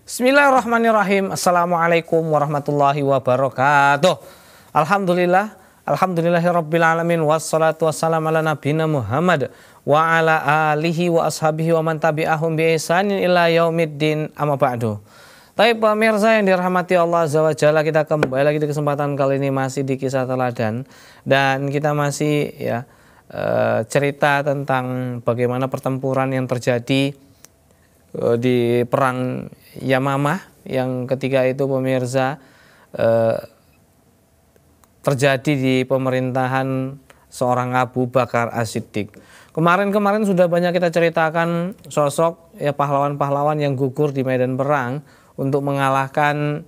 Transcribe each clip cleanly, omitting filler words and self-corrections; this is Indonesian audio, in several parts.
Bismillahirrahmanirrahim. Assalamualaikum warahmatullahi wabarakatuh. Alhamdulillahirabbil alamin wassalatu wassalamu ala nabiyina Muhammad wa ala alihi wa ashabihi wa man tabi'ahum bi ihsanin ila yaumiddin, amma ba'du. Baik pemirsa yang dirahmati Allah Azza wa Jalla, kita kembali lagi di kesempatan kali ini masih di kisah teladan, dan kita masih cerita tentang bagaimana pertempuran yang terjadi di perang Yamamah yang ketika itu pemirsa terjadi di pemerintahan seorang Abu Bakar As-Siddiq. Kemarin sudah banyak kita ceritakan sosok pahlawan-pahlawan yang gugur di medan perang untuk mengalahkan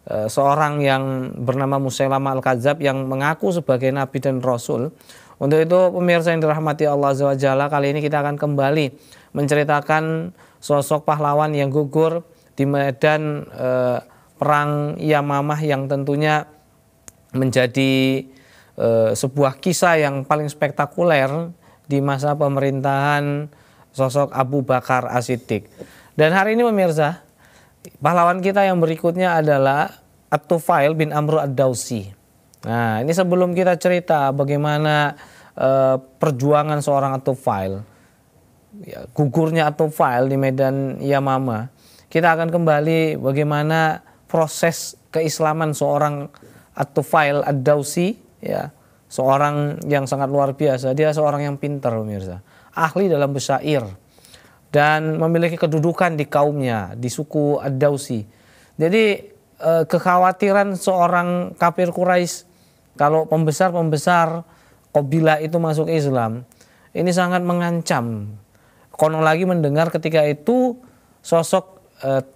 seorang yang bernama Musailamah Al-Kadzab yang mengaku sebagai nabi dan rasul. Untuk itu pemirsa yang dirahmati Allah Azza wa Jalla, kali ini kita akan kembali menceritakan sosok pahlawan yang gugur di medan perang Yamamah yang tentunya menjadi sebuah kisah yang paling spektakuler di masa pemerintahan sosok Abu Bakar As-Siddiq. Dan hari ini pemirsa, pahlawan kita yang berikutnya adalah At-Tufail bin Amr Ad-Dawsi. Nah, ini sebelum kita cerita bagaimana perjuangan seorang At-Tufail, gugurnya At-Tufail di medan Yamamah, kita akan kembali bagaimana proses keislaman seorang At-Tufail Ad-Dawsi, seorang yang sangat luar biasa. Dia seorang yang pintar pemirsa, ahli dalam bersyair dan memiliki kedudukan di kaumnya, di suku Ad-Dawsi. Jadi kekhawatiran seorang kafir Quraisy kalau pembesar kabilah itu masuk Islam, ini sangat mengancam. Konon lagi mendengar ketika itu sosok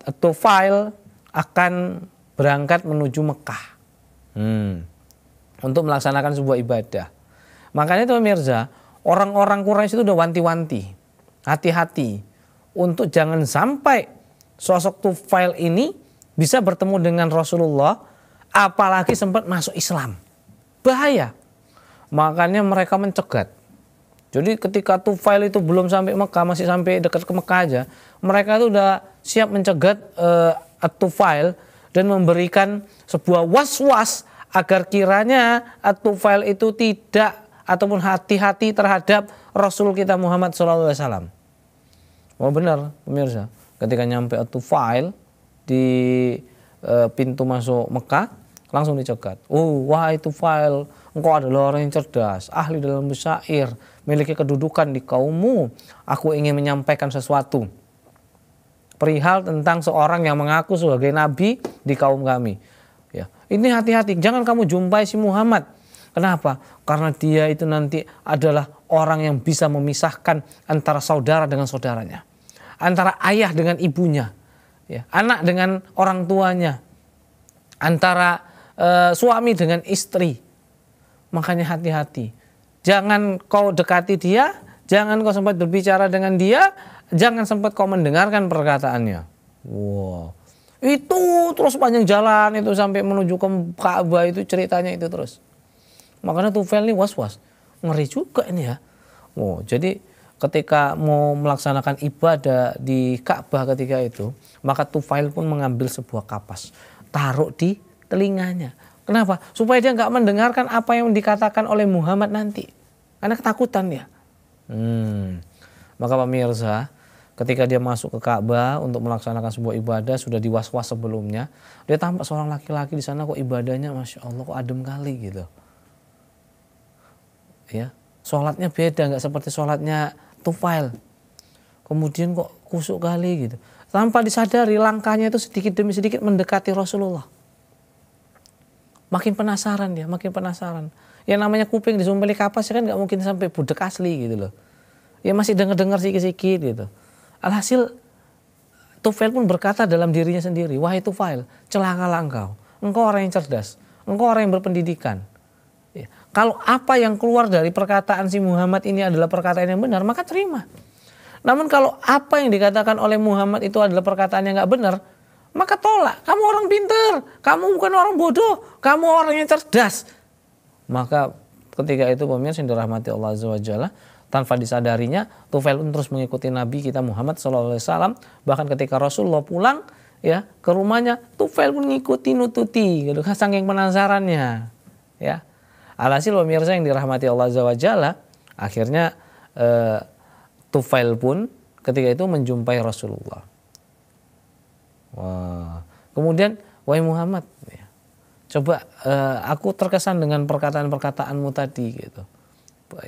At-Tufail akan berangkat menuju Mekah untuk melaksanakan sebuah ibadah. Makanya itu pemirsa, orang-orang Quraisy itu udah wanti-wanti, hati-hati untuk jangan sampai sosok Tufail ini bisa bertemu dengan Rasulullah, apalagi sempat masuk Islam. Bahaya. Makanya mereka mencegat. Jadi ketika Tufail itu belum sampai Mekah, masih sampai dekat ke Mekah aja, mereka itu udah siap mencegat At-Tufail dan memberikan sebuah was-was agar kiranya At-Tufail itu tidak ataupun hati-hati terhadap Rasul kita Muhammad SAW. Oh benar pemirsa, ketika nyampe At-Tufail di pintu masuk Mekah, langsung dicegat. Oh wahai Tufail, engkau adalah orang yang cerdas, ahli dalam bersyair, memiliki kedudukan di kaummu. Aku ingin menyampaikan sesuatu perihal tentang seorang yang mengaku sebagai nabi di kaum kami. Ya, ini hati-hati, jangan kamu jumpai si Muhammad. Kenapa? Karena dia itu nanti adalah orang yang bisa memisahkan antara saudara dengan saudaranya, antara ayah dengan ibunya, anak dengan orang tuanya, antara suami dengan istri. Makanya hati-hati. Jangan kau dekati dia, jangan kau sempat berbicara dengan dia, jangan sempat kau mendengarkan perkataannya. Wow. Itu terus panjang jalan itu sampai menuju ke Ka'bah, itu ceritanya itu terus. Makanya Tufail ini was-was. Ngeri juga ini ya. Oh, jadi ketika mau melaksanakan ibadah di Ka'bah ketika itu, maka Tufail pun mengambil sebuah kapas, taruh di telinganya. Kenapa? Supaya dia nggak mendengarkan apa yang dikatakan oleh Muhammad nanti. Karena ketakutan dia. Maka pemirsa, ketika dia masuk ke Ka'bah untuk melaksanakan sebuah ibadah, sudah was-was sebelumnya, dia tampak seorang laki-laki di sana, kok ibadahnya Masya Allah kok adem kali gitu. Ya, sholatnya beda, nggak seperti sholatnya Tufail. Kemudian kok kusuk kali gitu. Tanpa disadari langkahnya itu sedikit demi sedikit mendekati Rasulullah. Makin penasaran dia, makin penasaran. Yang namanya kuping disumpeli kapas kan nggak mungkin sampai budek asli gitu loh. Ya masih dengar-dengar sikit-sikit gitu. Alhasil Tufail pun berkata dalam dirinya sendiri, wahai Tufail, celakalah engkau. Engkau orang yang cerdas, engkau orang yang berpendidikan. Ya. Kalau apa yang keluar dari perkataan si Muhammad ini adalah perkataan yang benar, maka terima. Namun kalau apa yang dikatakan oleh Muhammad itu adalah perkataan yang nggak benar, maka tolak. Kamu orang pintar, kamu bukan orang bodoh, kamu orang yang cerdas. Maka ketika itu pemirsa yang dirahmati Allah Azza wa Jalla, tanpa disadarinya Tufail pun terus mengikuti Nabi kita Muhammad SAW. Bahkan ketika Rasulullah pulang ya ke rumahnya, Tufail pun ngikuti nututi gitu, saking penasarannya. Ya. Alhasil pemirsa yang dirahmati Allah Azza wa Jalla, akhirnya Tufail pun ketika itu menjumpai Rasulullah. Wah. Kemudian, wahai Muhammad, ya, coba aku terkesan dengan perkataan-perkataanmu tadi gitu.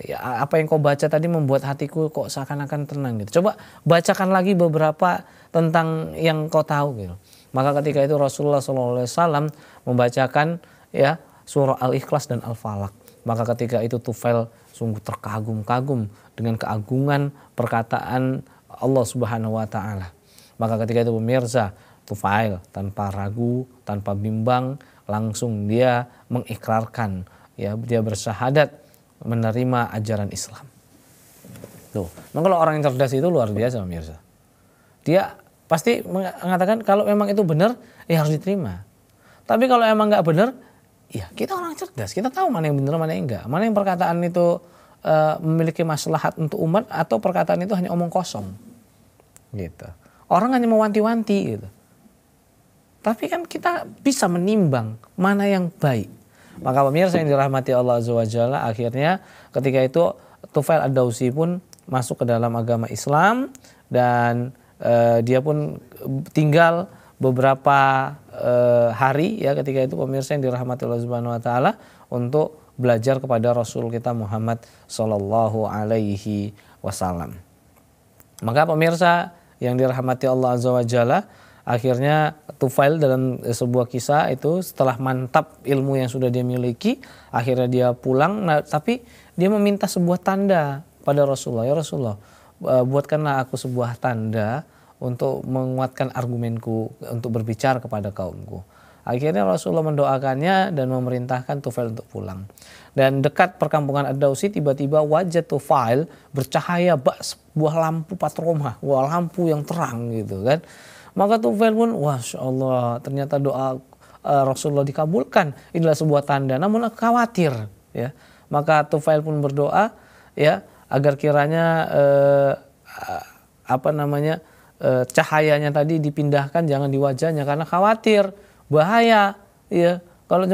Ya, apa yang kau baca tadi membuat hatiku kok seakan-akan tenang gitu. Coba bacakan lagi beberapa tentang yang kau tahu gitu. Maka ketika itu Rasulullah SAW membacakan ya surah Al-Ikhlas dan Al-Falaq. Maka ketika itu Tufail sungguh terkagum-kagum dengan keagungan perkataan Allah Subhanahu wa taala. Maka ketika itu pemirsa, Tufail tanpa ragu, tanpa bimbang, langsung dia mengikrarkan, ya, dia bersyahadat menerima ajaran Islam. Tuh, nah kalau orang yang cerdas itu luar biasa pemirsa. Dia pasti mengatakan kalau memang itu benar, ya harus diterima. Tapi kalau emang nggak benar, ya kita orang cerdas, kita tahu mana yang benar, mana yang enggak. Mana yang perkataan itu memiliki maslahat untuk umat atau perkataan itu hanya omong kosong. Gitu. Orang hanya mewanti-wanti gitu. Tapi kan kita bisa menimbang mana yang baik. Maka pemirsa yang dirahmati Allah Azza wa Jalla, akhirnya ketika itu Tufail Ad-Dausi pun masuk ke dalam agama Islam dan dia pun tinggal beberapa hari ya ketika itu pemirsa yang dirahmati Allah Subhanahu wa taala untuk belajar kepada Rasul kita Muhammad sallallahu alaihi wasallam. Maka pemirsa yang dirahmati Allah Azza wa Jalla, akhirnya Tufail dalam sebuah kisah itu setelah mantap ilmu yang sudah dia miliki, akhirnya dia pulang, tapi dia meminta sebuah tanda pada Rasulullah. Ya Rasulullah, buatkanlah aku sebuah tanda untuk menguatkan argumenku untuk berbicara kepada kaumku. Akhirnya Rasulullah mendoakannya dan memerintahkan Tufail untuk pulang. Dan dekat perkampungan Ad-Dausi tiba-tiba wajah Tufail bercahaya sebuah lampu patroma, wah lampu yang terang gitu kan. Maka Tufail pun, Masya Allah, ternyata doa Rasulullah dikabulkan. Inilah sebuah tanda, namun khawatir. Ya. Maka Tufail pun berdoa, ya, agar kiranya cahayanya tadi dipindahkan, jangan di wajahnya, karena khawatir, bahaya. Ya. Kalau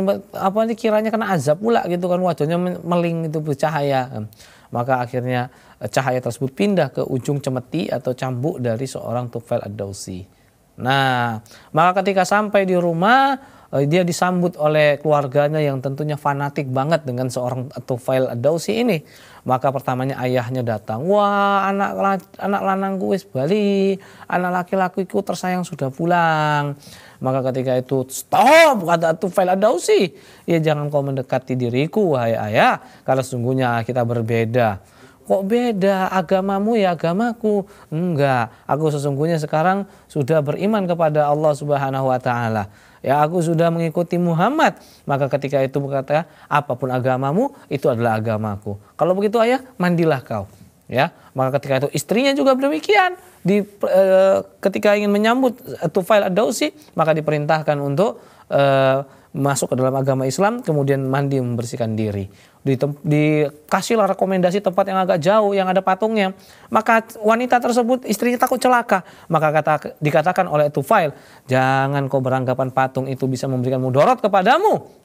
kiranya kena azab pula gitu kan, wajahnya meling itu bercahaya. Maka akhirnya cahaya tersebut pindah ke ujung cemeti atau cambuk dari seorang Tufail Ad-Dausi. Nah, maka ketika sampai di rumah, dia disambut oleh keluarganya yang tentunya fanatik banget dengan seorang Tufail Ad-Dausi ini. Maka pertamanya ayahnya datang, wah anak lanangku wis bali, anak laki-lakiku tersayang sudah pulang. Maka ketika itu, stop, kata Tufail Ad-Dausi, ya jangan kau mendekati diriku wahai ayah, karena sesungguhnya kita berbeda. Kok beda, agamamu ya agamaku? Enggak, aku sesungguhnya sekarang sudah beriman kepada Allah Subhanahu wa taala. Ya, aku sudah mengikuti Muhammad. Maka ketika itu berkata, apapun agamamu itu adalah agamaku. Kalau begitu ayah, mandilah kau. Ya, maka ketika itu istrinya juga demikian. Ketika ingin menyambut Tufail Ad-Dausi, maka diperintahkan untuk masuk ke dalam agama Islam, kemudian mandi membersihkan diri. Dikasihlah rekomendasi tempat yang agak jauh yang ada patungnya. Maka wanita tersebut istrinya takut celaka. Maka dikatakan oleh Tufail, jangan kau beranggapan patung itu bisa memberikan mudarat kepadamu.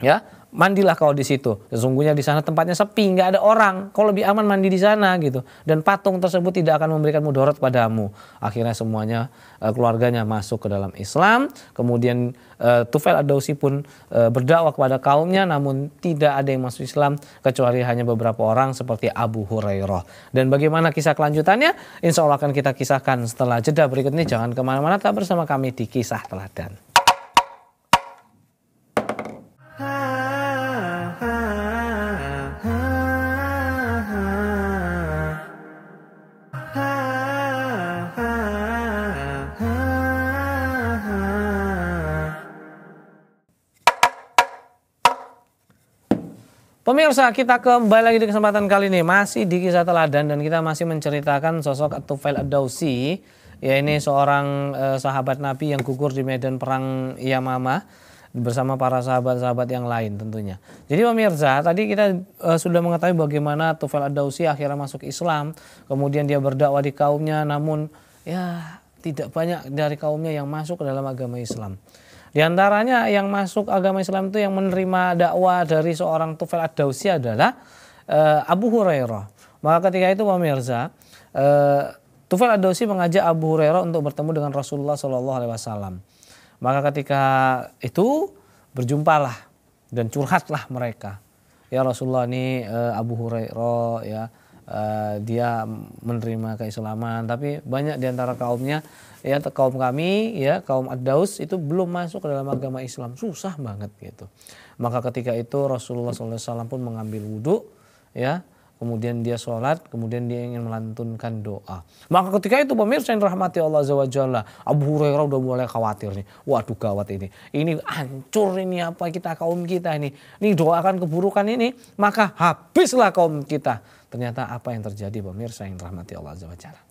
Ya, mandilah kau di situ. Sesungguhnya di sana tempatnya sepi, nggak ada orang. Kau lebih aman mandi di sana gitu. Dan patung tersebut tidak akan memberikan mudarat padamu. Akhirnya semuanya keluarganya masuk ke dalam Islam. Kemudian Tufail Ad-Dausi pun berdakwah kepada kaumnya, namun tidak ada yang masuk Islam kecuali hanya beberapa orang seperti Abu Hurairah. Dan bagaimana kisah kelanjutannya? Insya Allah akan kita kisahkan setelah jeda berikut ini. Jangan kemana-mana, tetap bersama kami di Kisah Teladan. pemirsa, kita kembali lagi di kesempatan kali ini masih di kisah teladan dan kita masih menceritakan sosok At-Tufail Ad-Dawsi. Ya, ini seorang sahabat Nabi yang gugur di medan perang Yamamah bersama para sahabat-sahabat yang lain tentunya. Jadi pemirsa, tadi kita sudah mengetahui bagaimana Tufail Ad-Dawsi akhirnya masuk Islam, kemudian dia berdakwah di kaumnya, namun ya tidak banyak dari kaumnya yang masuk ke dalam agama Islam. Di antaranya yang masuk agama Islam itu yang menerima dakwah dari seorang Tufail Ad-Dawsi adalah Abu Hurairah. Maka ketika itu pemirsa, Tufail Ad-Dawsi mengajak Abu Hurairah untuk bertemu dengan Rasulullah SAW. Maka ketika itu berjumpalah dan curhatlah mereka. Ya Rasulullah, ini Abu Hurairah ya, dia menerima keislaman, tapi banyak di antara kaumnya, ya kaum kami, ya kaum Ad-Daws itu belum masuk ke dalam agama Islam, susah banget gitu. Maka ketika itu Rasulullah SAW pun mengambil wudhu, ya, kemudian dia sholat, kemudian dia ingin melantunkan doa. Maka ketika itu pemirsa yang dirahmati Allah Azza wa Jalla, Abu Hurairah udah mulai khawatir nih. Waduh gawat ini hancur ini apa kita, kaum kita ini doakan keburukan ini, maka habislah kaum kita. Ternyata apa yang terjadi pemirsa yang dirahmati Allah Azza wa Jalla?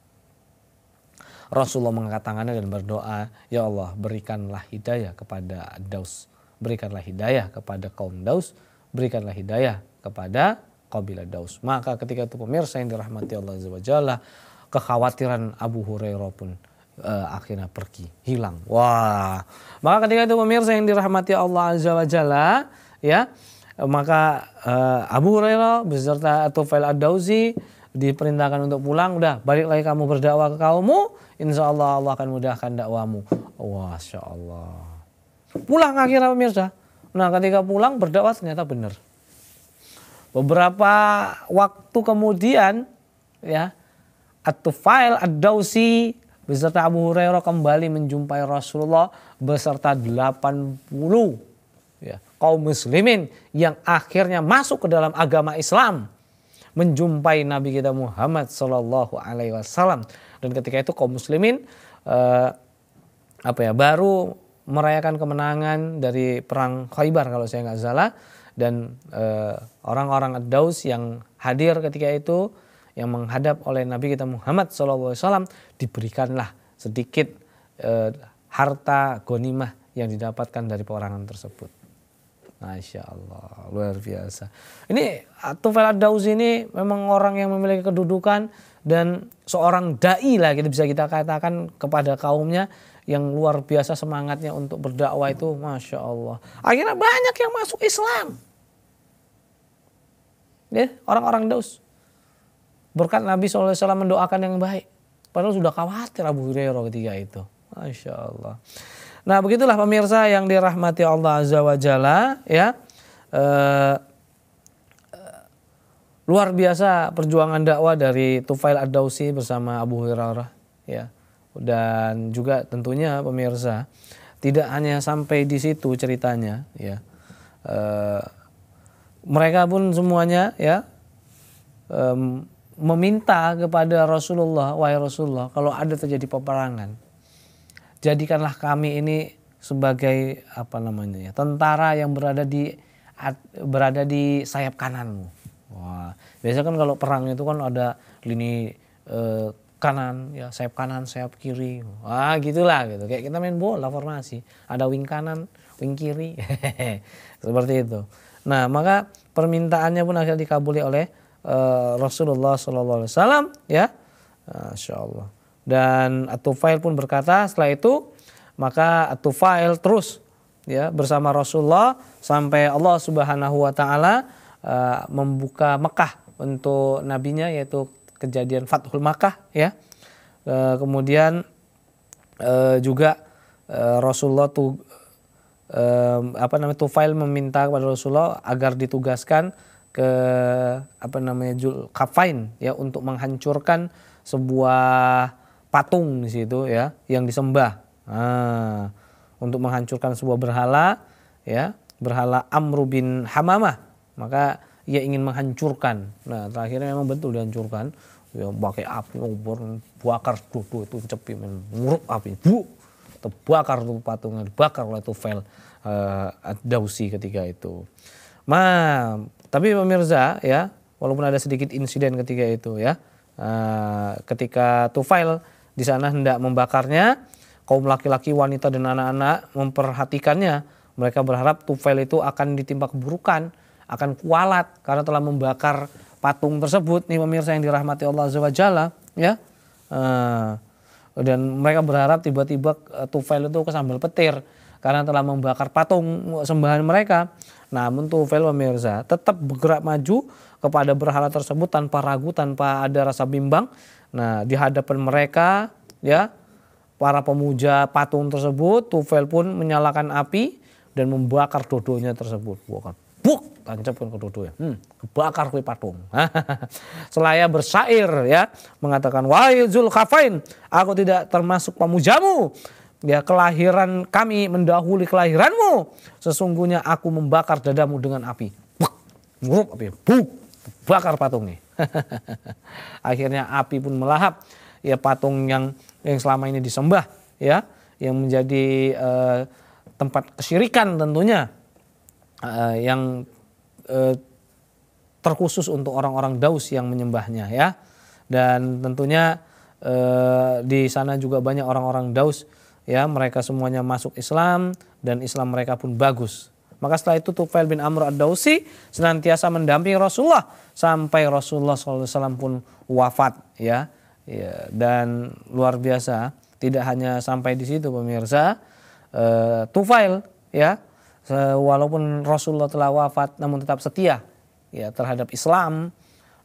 Rasulullah mengangkat tangannya dan berdoa, ya Allah berikanlah hidayah kepada Daus, berikanlah hidayah kepada kaum Daus, berikanlah hidayah kepada kabilah Daus. Maka ketika itu pemirsa yang dirahmati Allah Azza wa Jalla, kekhawatiran Abu Hurairah pun akhirnya pergi, hilang. Wah, maka ketika itu pemirsa yang dirahmati Allah Azza wa Jalla, ya, maka Abu Hurairah beserta Tufail Ad-Dawsi diperintahkan untuk pulang. Udah, balik lagi kamu berdakwah ke kaummu, insya Allah Allah akan mudahkan dakwamu. Masya Allah. Pulang akhirnya pemirsa. Nah ketika pulang berdakwah ternyata benar. Beberapa waktu kemudian, ya, At-Tufail Ad-Dawsi beserta Abu Hurairah kembali menjumpai Rasulullah beserta 80 ya, kaum muslimin yang akhirnya masuk ke dalam agama Islam, menjumpai Nabi kita Muhammad Sallallahu Alaihi Wasallam. Dan ketika itu kaum muslimin baru merayakan kemenangan dari perang Khaybar kalau saya nggak salah. Dan orang-orang Ad-Daws yang hadir ketika itu, yang menghadap oleh Nabi kita Muhammad SAW, diberikanlah sedikit harta ghanimah yang didapatkan dari peperangan tersebut. Masya Allah, luar biasa. Ini Tufail Ad-Dawsi ini memang orang yang memiliki kedudukan dan seorang da'i lah, gitu bisa kita katakan kepada kaumnya, yang luar biasa semangatnya untuk berdakwah itu, Masya Allah. Akhirnya banyak yang masuk Islam. Ya, orang-orang Daus. Berkat Nabi SAW mendoakan yang baik. Padahal sudah khawatir Abu Hurairah ketika itu. Masya Allah. Nah begitulah pemirsa yang dirahmati Allah Azza wa Jalla, ya. Luar biasa perjuangan dakwah dari Tufail Ad-Dawsi bersama Abu Hurairah, ya. Dan juga tentunya pemirsa tidak hanya sampai di situ ceritanya, ya. Mereka pun semuanya, ya, meminta kepada Rasulullah, wahai Rasulullah, kalau ada terjadi peperangan, jadikanlah kami ini sebagai tentara yang berada di sayap kananmu. Wah, biasanya kan kalau perang itu kan ada lini kanan, ya, sayap kanan, sayap kiri. Wah, gitulah gitu. Kayak kita main bola formasi, ada wing kanan, wing kiri. Seperti itu. Nah, maka permintaannya pun akhirnya dikabuli oleh Rasulullah SAW, ya, Masya Allah. Dan At-Tufail pun berkata setelah itu, maka At-Tufail terus, ya, bersama Rasulullah sampai Allah Subhanahu wa Ta'ala membuka Mekah untuk nabinya, yaitu kejadian Fathul Makkah, ya. Kemudian juga Rasulullah Tufail meminta kepada Rasulullah agar ditugaskan ke Zulkarnain, ya, untuk menghancurkan sebuah patung di situ, ya, yang disembah. Untuk menghancurkan sebuah berhala, ya, berhala Amr bin Hamamah. Maka ia ingin menghancurkan. Nah, terakhirnya memang betul dihancurkan. Ya, pakai api, obor, bakar itu cepi, ngurup api, terbakar tuh patungnya, dibakar oleh Tufail Ad-Dawsi ketika itu. Tapi pemirsa ya, walaupun ada sedikit insiden ketika itu ya, ketika Tufail di sana hendak membakarnya, kaum laki-laki, wanita dan anak-anak memperhatikannya. Mereka berharap Tufail itu akan ditimpa keburukan, akan kualat karena telah membakar patung tersebut. Nih pemirsa yang dirahmati Allah Azza wa Jalla ya. Dan mereka berharap tiba-tiba Tufail itu kesambal petir karena telah membakar patung sembahan mereka. Namun Tufail pemirsa tetap bergerak maju kepada berhala tersebut tanpa ragu, tanpa ada rasa bimbang. Nah, di hadapan mereka ya, para pemuja patung tersebut, Tufail pun menyalakan api dan membakar dodonya tersebut. Buk, tancapkan ke dodonya. Kebakar kuwi patung. Selaya bersair ya, mengatakan, "Wahai Zulkarnain, aku tidak termasuk pemujamu. Ya, kelahiran kami mendahului kelahiranmu. Sesungguhnya aku membakar dadamu dengan api." Buk, api. Buk, bakar patung nih. Akhirnya api pun melahap ya patung yang selama ini disembah ya, yang menjadi tempat kesyirikan tentunya, yang terkhusus untuk orang-orang Daus yang menyembahnya ya. Dan tentunya di sana juga banyak orang-orang Daus ya, mereka semuanya masuk Islam dan Islam mereka pun bagus. Maka setelah itu Tufail bin Amr ad-Dausi senantiasa mendampingi Rasulullah sampai Rasulullah SAW pun wafat ya. Dan luar biasa, tidak hanya sampai di situ pemirsa, Tufail ya, walaupun Rasulullah telah wafat namun tetap setia ya terhadap Islam.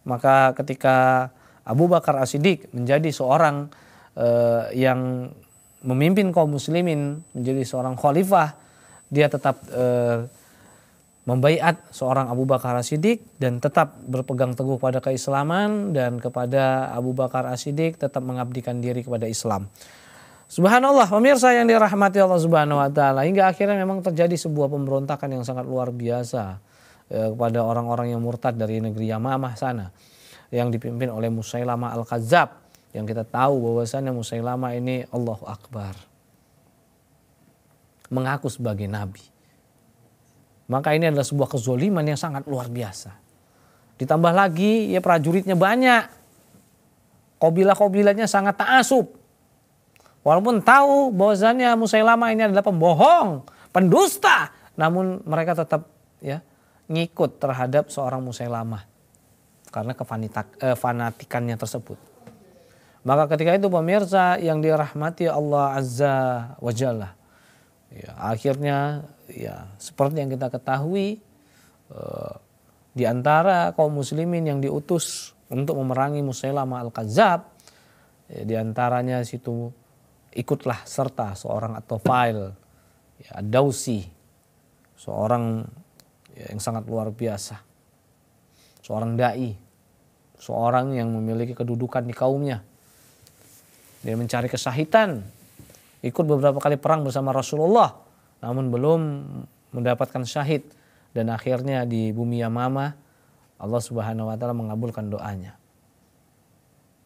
Maka ketika Abu Bakar As-Siddiq menjadi seorang yang memimpin kaum muslimin, menjadi seorang khalifah, dia tetap membaiat seorang Abu Bakar As-Siddiq dan tetap berpegang teguh pada keislaman, dan kepada Abu Bakar As-Siddiq tetap mengabdikan diri kepada Islam. Subhanallah, pemirsa yang dirahmati Allah Subhanahu wa taala, hingga akhirnya memang terjadi sebuah pemberontakan yang sangat luar biasa kepada orang-orang yang murtad dari negeri Yamamah sana, yang dipimpin oleh Musailamah Al-Kadzab, yang kita tahu bahwasannya Musailamah ini Allahu Akbar, mengaku sebagai nabi. Maka ini adalah sebuah kezoliman yang sangat luar biasa. Ditambah lagi ya prajuritnya banyak, kabilah-kabilahnya sangat ta'asub. Walaupun tahu bahwasannya Musailamah ini adalah pembohong, pendusta, namun mereka tetap ya ngikut terhadap seorang Musailamah karena kefanatikannya tersebut. Maka ketika itu pemirsa yang dirahmati Allah Azza wa Jalla, ya, akhirnya ya seperti yang kita ketahui, di antara kaum muslimin yang diutus untuk memerangi Musailamah Al-Kadzab, ya, di antaranya situ ikutlah serta seorang At-Tufail ya, Ad-Dausi, seorang ya, yang sangat luar biasa, seorang dai, seorang yang memiliki kedudukan di kaumnya. Dia mencari kesahitan, ikut beberapa kali perang bersama Rasulullah, namun belum mendapatkan syahid. Dan akhirnya di bumi Yamamah Allah Subhanahu wa taala mengabulkan doanya.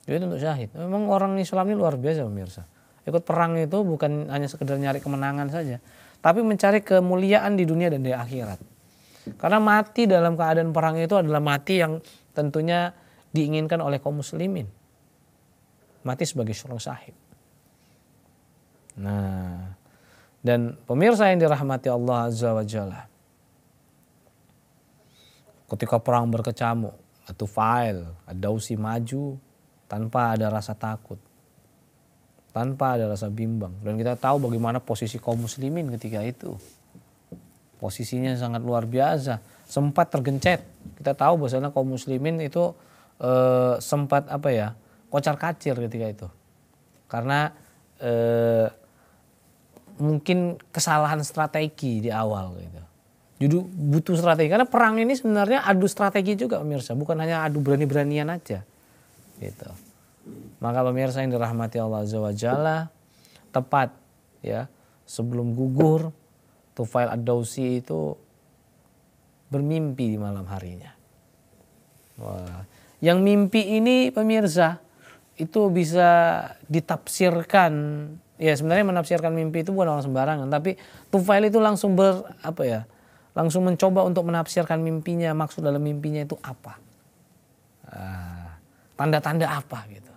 Jadi untuk syahid. Memang orang Islam ini luar biasa pemirsa. Ikut perang itu bukan hanya sekedar nyari kemenangan saja, tapi mencari kemuliaan di dunia dan di akhirat. Karena mati dalam keadaan perang itu adalah mati yang tentunya diinginkan oleh kaum muslimin. Mati sebagai seorang syahid. Nah, dan pemirsa yang dirahmati Allah Azza wa Jalla, ketika perang berkecamuk, At-Tufail, Ad-Dausi maju tanpa ada rasa takut, tanpa ada rasa bimbang. Dan kita tahu bagaimana posisi kaum muslimin ketika itu. Posisinya sangat luar biasa, sempat tergencet. Kita tahu bahwasanya kaum muslimin itu sempat kocar-kacir ketika itu. Karena mungkin kesalahan strategi di awal gitu. Jadi butuh strategi, karena perang ini sebenarnya adu strategi juga pemirsa, bukan hanya adu berani-beranian aja gitu. Maka pemirsa yang dirahmati Allah Azza wa Jalla, tepat ya sebelum gugur, Tufail Ad-Dausi itu bermimpi di malam harinya. Wah, yang mimpi ini pemirsa itu bisa ditafsirkan. Ya sebenarnya menafsirkan mimpi itu bukan orang sembarangan, tapi Tufail itu langsung langsung mencoba untuk menafsirkan mimpinya, maksud dalam mimpinya itu apa. Tanda-tanda apa gitu.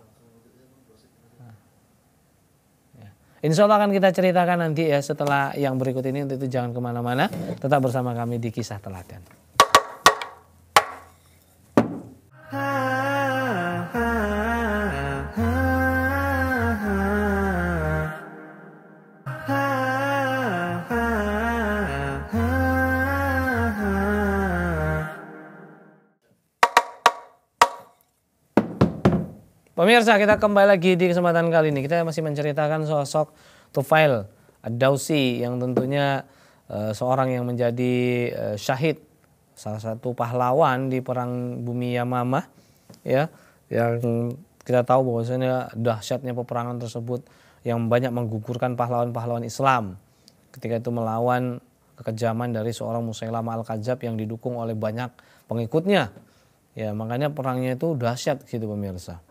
Insya Allah akan kita ceritakan nanti ya setelah yang berikut ini. Untuk itu jangan kemana-mana, tetap bersama kami di Kisah Teladan. Pemirsa, kita kembali lagi di kesempatan kali ini. Kita masih menceritakan sosok Tufail Ad-Dawsi yang tentunya seorang yang menjadi syahid, salah satu pahlawan di perang Bumi Yamamah, ya, yang kita tahu bahwasanya dahsyatnya peperangan tersebut yang banyak menggugurkan pahlawan-pahlawan Islam ketika itu melawan kekejaman dari seorang Musailamah Al-Kadzab yang didukung oleh banyak pengikutnya. Ya, makanya perangnya itu dahsyat gitu pemirsa.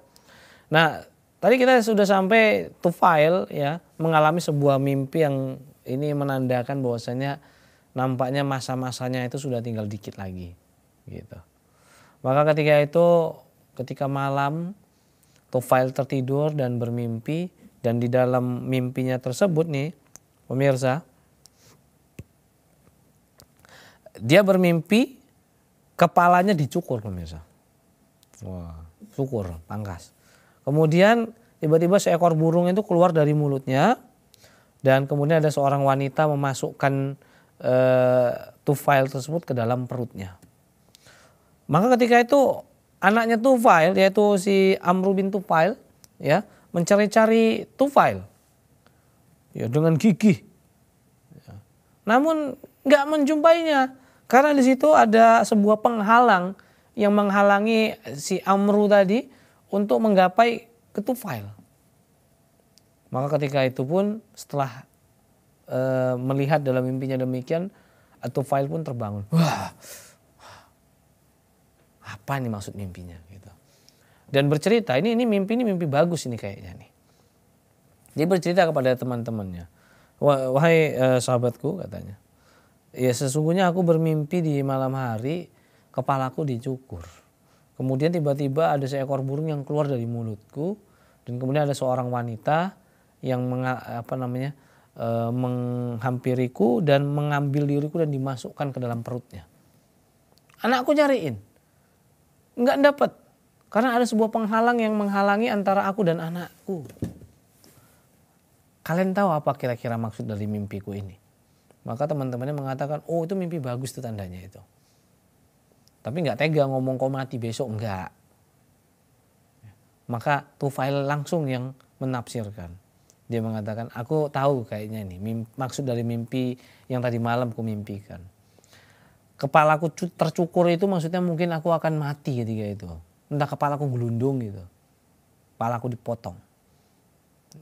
Nah, tadi kita sudah sampai Tufail ya mengalami sebuah mimpi yang ini menandakan bahwasanya nampaknya masa-masanya itu sudah tinggal dikit lagi gitu. Maka ketika malam Tufail tertidur dan bermimpi, dan di dalam mimpinya tersebut nih pemirsa, dia bermimpi kepalanya dicukur pemirsa. Wah, cukur, pangkas. Kemudian tiba-tiba seekor burung itu keluar dari mulutnya, dan kemudian ada seorang wanita memasukkan Tufail tersebut ke dalam perutnya. Maka ketika itu anaknya Tufail, yaitu si Amru bin Tufail, ya, mencari-cari Tufail ya dengan gigih. Ya. Namun nggak menjumpainya karena di situ ada sebuah penghalang yang menghalangi si Amru tadi untuk menggapai ke Tufail. Maka ketika itu pun setelah melihat dalam mimpinya demikian, Tufail pun terbangun. Wah, apa nih maksud mimpinya gitu. Dan bercerita, ini mimpi bagus ini kayaknya nih. Dia bercerita kepada teman-temannya. Wahai sahabatku katanya, ya sesungguhnya aku bermimpi di malam hari kepalaku dicukur. Kemudian tiba-tiba ada seekor burung yang keluar dari mulutku, dan kemudian ada seorang wanita yang menghampiriku dan mengambil diriku dan dimasukkan ke dalam perutnya. Anakku nyariin, nggak dapat karena ada sebuah penghalang yang menghalangi antara aku dan anakku. Kalian tahu apa kira-kira maksud dari mimpiku ini? Maka teman-temannya mengatakan, oh itu mimpi bagus tuh tandanya itu. Tapi nggak tega ngomong kau mati besok, enggak. Maka Tufail langsung yang menafsirkan. Dia mengatakan, aku tahu kayaknya ini maksud dari mimpi yang tadi malam ku mimpikan. Kepalaku tercukur itu maksudnya mungkin aku akan mati ketika itu. Entah kepalaku gelundung gitu. Kepalaku dipotong.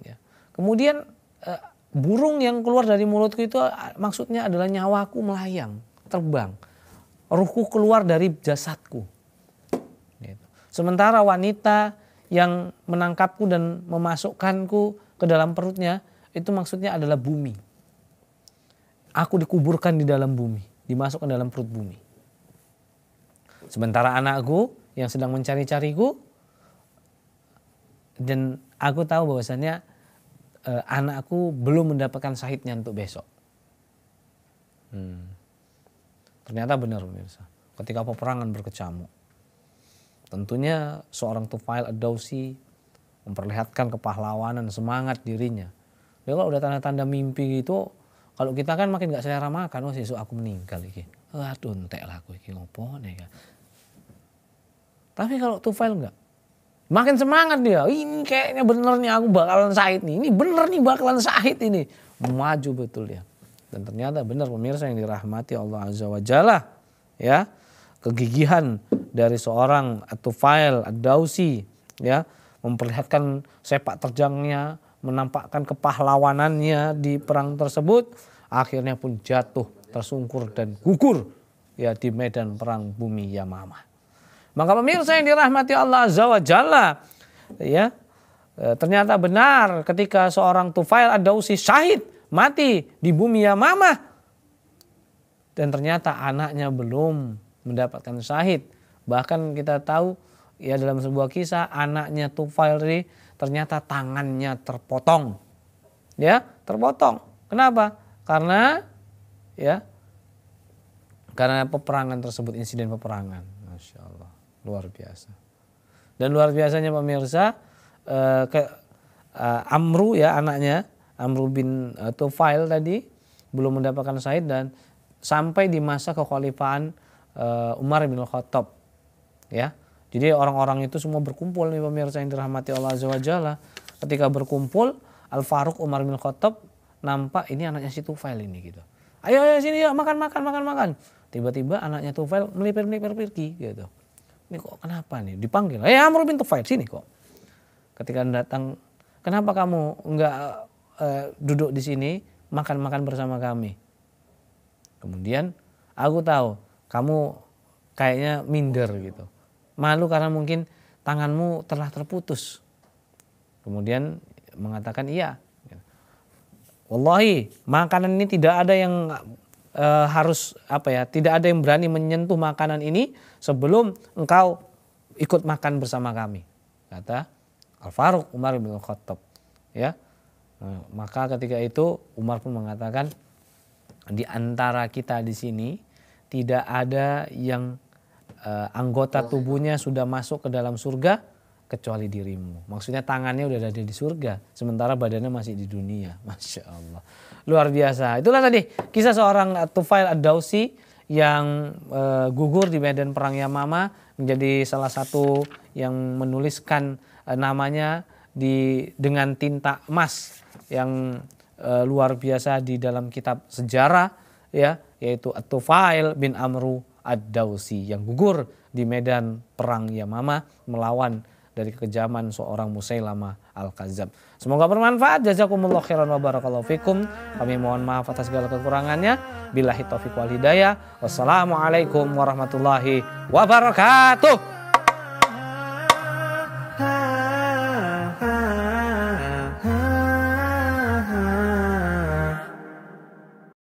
Ya. Kemudian burung yang keluar dari mulutku itu maksudnya adalah nyawaku melayang, terbang. Ruhku keluar dari jasadku. Gitu. Sementara wanita yang menangkapku dan memasukkanku ke dalam perutnya itu maksudnya adalah bumi. Aku dikuburkan di dalam bumi, dimasukkan dalam perut bumi. Sementara anakku yang sedang mencari-cariku, dan aku tahu bahwasannya anakku belum mendapatkan syahidnya untuk besok. Ternyata benar pemirsa, ketika peperangan berkecamuk, tentunya seorang Tufail Ad-Dawsi memperlihatkan kepahlawanan, semangat dirinya. Dia kalau udah tanda-tanda mimpi gitu, kalau kita kan makin gak selera makan, oh sesuk aku meninggal iki. Aduh entek lah aku iki ngopo nih. Tapi kalau Tufail enggak, makin semangat dia. Ini kayaknya bener nih aku bakalan syahid nih. Ini bener nih bakalan syahid ini. Maju betul dia. Dan ternyata benar pemirsa yang dirahmati Allah Azza wa Jalla, ya, kegigihan dari seorang Tufail Ad-Dawsi, ya, memperlihatkan sepak terjangnya, menampakkan kepahlawanannya di perang tersebut, akhirnya pun jatuh tersungkur dan gugur ya di medan perang Bumi Yamamah. Maka pemirsa yang dirahmati Allah Azza wa Jalla, ya, ternyata benar ketika seorang Tufail Ad-Dawsi syahid mati di Bumi Yamamah, dan ternyata anaknya belum mendapatkan syahid. Bahkan kita tahu ya dalam sebuah kisah anaknya Tufail ini ternyata tangannya terpotong. Ya, terpotong. Kenapa? Karena peperangan tersebut, insiden peperangan. Masya Allah, luar biasa. Dan luar biasanya pemirsa, Amru ya anaknya, Amru bin Tufail tadi belum mendapatkan syahid dan sampai di masa kekhalifahan Umar bin Khattab. Ya, jadi orang-orang itu semua berkumpul nih pemirsa yang dirahmati Allah Azza wa Jalla. Ketika berkumpul, Al-Faruq Umar bin Khattab nampak ini anaknya si Tufail ini gitu. Ayo sini ya makan. Tiba-tiba anaknya Tufail melipir pergi gitu. Ini kok kenapa nih? Dipanggil. Amr bin Tufail sini kok. Ketika datang, kenapa kamu enggak duduk di sini makan bersama kami? Kemudian aku tahu kamu kayaknya minder gitu. Malu karena mungkin tanganmu telah terputus. Kemudian mengatakan iya. Wallahi makanan ini tidak ada yang tidak ada yang berani menyentuh makanan ini sebelum engkau ikut makan bersama kami. Kata Al-Faruq Umar bin Khattab. Ya. Maka ketika itu Umar pun mengatakan di antara kita di sini tidak ada yang anggota tubuhnya sudah masuk ke dalam surga kecuali dirimu. Maksudnya tangannya udah ada di surga, sementara badannya masih di dunia. Masya Allah, luar biasa. Itulah tadi kisah seorang Tufail Ad-Dausi yang gugur di medan perang Yamama, menjadi salah satu yang menuliskan namanya dengan tinta emas yang luar biasa di dalam kitab sejarah, ya, yaitu At-Tufail bin Amru Ad-Dausi yang gugur di medan perang Yamama melawan dari kekejaman seorang Musailamah Al-Kadzab. Semoga bermanfaat. Jazakumullah khairan wa barakallahu fikum. Kami mohon maaf atas segala kekurangannya. Billahi taufiq wal hidayah. Wassalamualaikum warahmatullahi wabarakatuh.